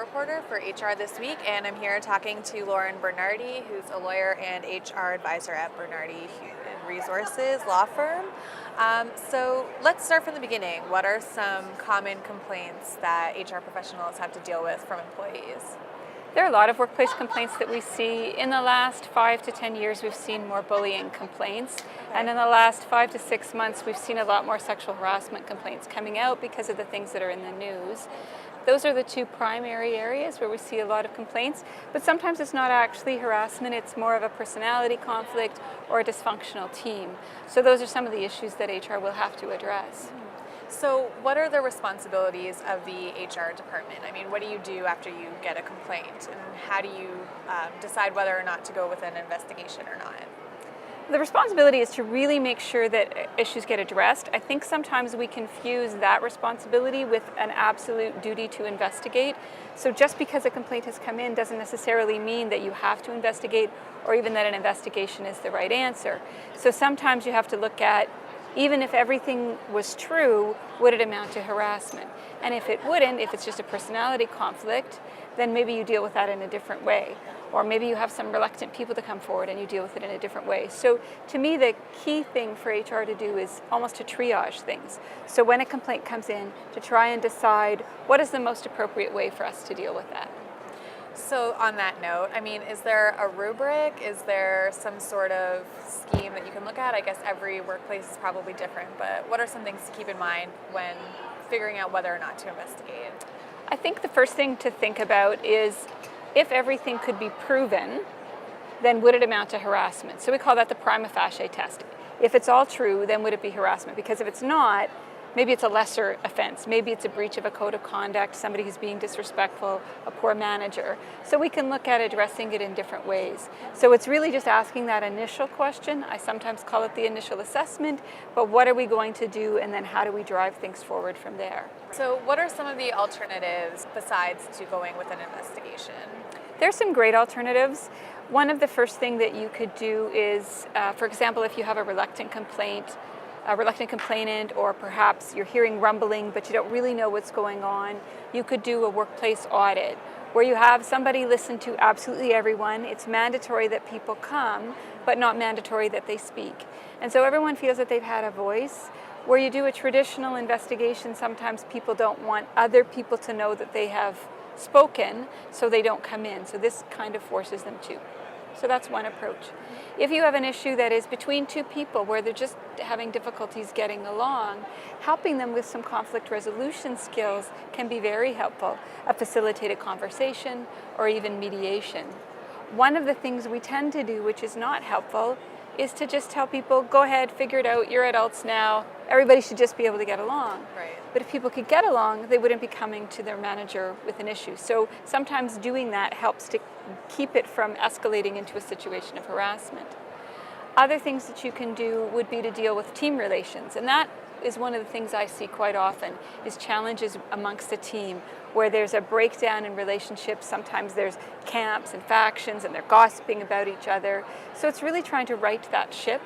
reporter for HR This Week, and I'm here talking to Lauren Bernardi, who's a lawyer and HR advisor at Bernardi Human Resources law firm. So let's start from the beginning. What are some common complaints that HR professionals have to deal with from employees? There are a lot of workplace complaints that we see. In the last 5 to 10 years, we've seen more bullying complaints. And in the last 5 to 6 months, we've seen a lot more sexual harassment complaints coming out because of the things that are in the news. Those are the two primary areas where we see a lot of complaints, but sometimes it's not actually harassment, it's more of a personality conflict or a dysfunctional team. So those are some of the issues that HR will have to address. So what are the responsibilities of the HR department? I mean, what do you do after you get a complaint, and how do you decide whether or not to go with an investigation or not? The responsibility is to really make sure that issues get addressed. I think sometimes we confuse that responsibility with an absolute duty to investigate. So just because a complaint has come in doesn't necessarily mean that you have to investigate or even that an investigation is the right answer. So sometimes you have to look at, even if everything was true, would it amount to harassment? And if it wouldn't, if it's just a personality conflict, then maybe you deal with that in a different way. Or maybe you have some reluctant people to come forward and you deal with it in a different way. So to me, the key thing for HR to do is almost to triage things. So when a complaint comes in, to try and decide what is the most appropriate way for us to deal with that. So on that note, I mean, is there a rubric? Is there some sort of scheme that you can look at? I guess every workplace is probably different, but what are some things to keep in mind when figuring out whether or not to investigate? I think the first thing to think about is, if everything could be proven, then would it amount to harassment? So we call that the prima facie test. If it's all true, then would it be harassment? Because if it's not, maybe it's a lesser offense. Maybe it's a breach of a code of conduct, somebody who's being disrespectful, a poor manager. So we can look at addressing it in different ways. So it's really just asking that initial question. I sometimes call it the initial assessment, but what are we going to do, and then how do we drive things forward from there? So what are some of the alternatives besides to going with an investigation? There's some great alternatives. One of the first thing that you could do is, for example, if you have a reluctant complainant, or perhaps you're hearing rumbling but you don't really know what's going on, you could do a workplace audit where you have somebody listen to absolutely everyone. It's mandatory that people come, but not mandatory that they speak. And so everyone feels that they've had a voice. Where you do a traditional investigation, sometimes people don't want other people to know that they have spoken, so they don't come in. So this kind of forces them to. So that's one approach. If you have an issue that is between two people where they're just having difficulties getting along, helping them with some conflict resolution skills can be very helpful. A facilitated conversation or even mediation. One of the things we tend to do, which is not helpful, is to just tell people, go ahead, figure it out, you're adults now, everybody should just be able to get along. Right. But if people could get along, they wouldn't be coming to their manager with an issue. So sometimes doing that helps to keep it from escalating into a situation of harassment. Other things that you can do would be to deal with team relations, and that is one of the things I see quite often, is challenges amongst the team where there's a breakdown in relationships. Sometimes there's camps and factions and they're gossiping about each other. So it's really trying to right that ship.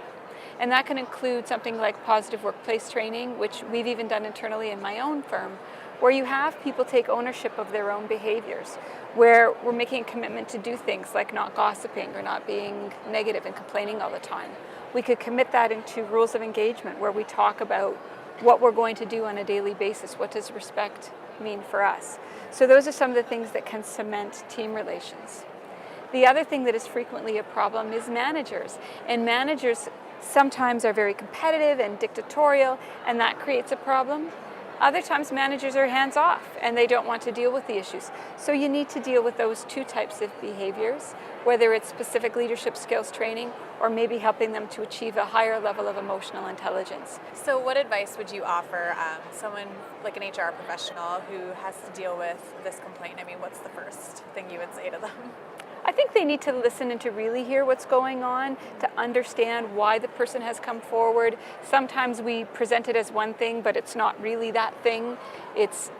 And that can include something like positive workplace training, which we've even done internally in my own firm, where you have people take ownership of their own behaviors, where we're making a commitment to do things like not gossiping or not being negative and complaining all the time. We could commit that into rules of engagement where we talk about what we're going to do on a daily basis. What does respect mean for us? So those are some of the things that can cement team relations. The other thing that is frequently a problem is managers. And managers sometimes are very competitive and dictatorial, and that creates a problem. Other times managers are hands-off and they don't want to deal with the issues. So you need to deal with those two types of behaviors, whether it's specific leadership skills training or maybe helping them to achieve a higher level of emotional intelligence. So what advice would you offer someone like an HR professional who has to deal with this complaint? I mean, what's the first thing you would say to them? I think they need to listen and to really hear what's going on, to understand why the person has come forward. Sometimes we present it as one thing, but it's not really that thing.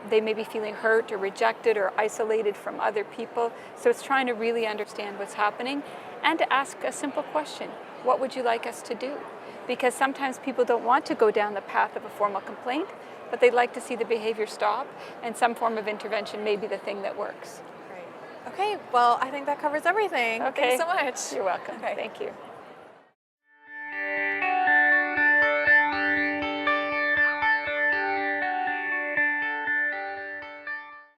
They may be feeling hurt or rejected or isolated from other people. So it's trying to really understand what's happening and to ask a simple question. What would you like us to do? because sometimes people don't want to go down the path of a formal complaint, but they'd like to see the behavior stop, and some form of intervention may be the thing that works. Great. Okay, well, I think that covers everything. Okay. Thanks so much. You're welcome. Okay. Thank you.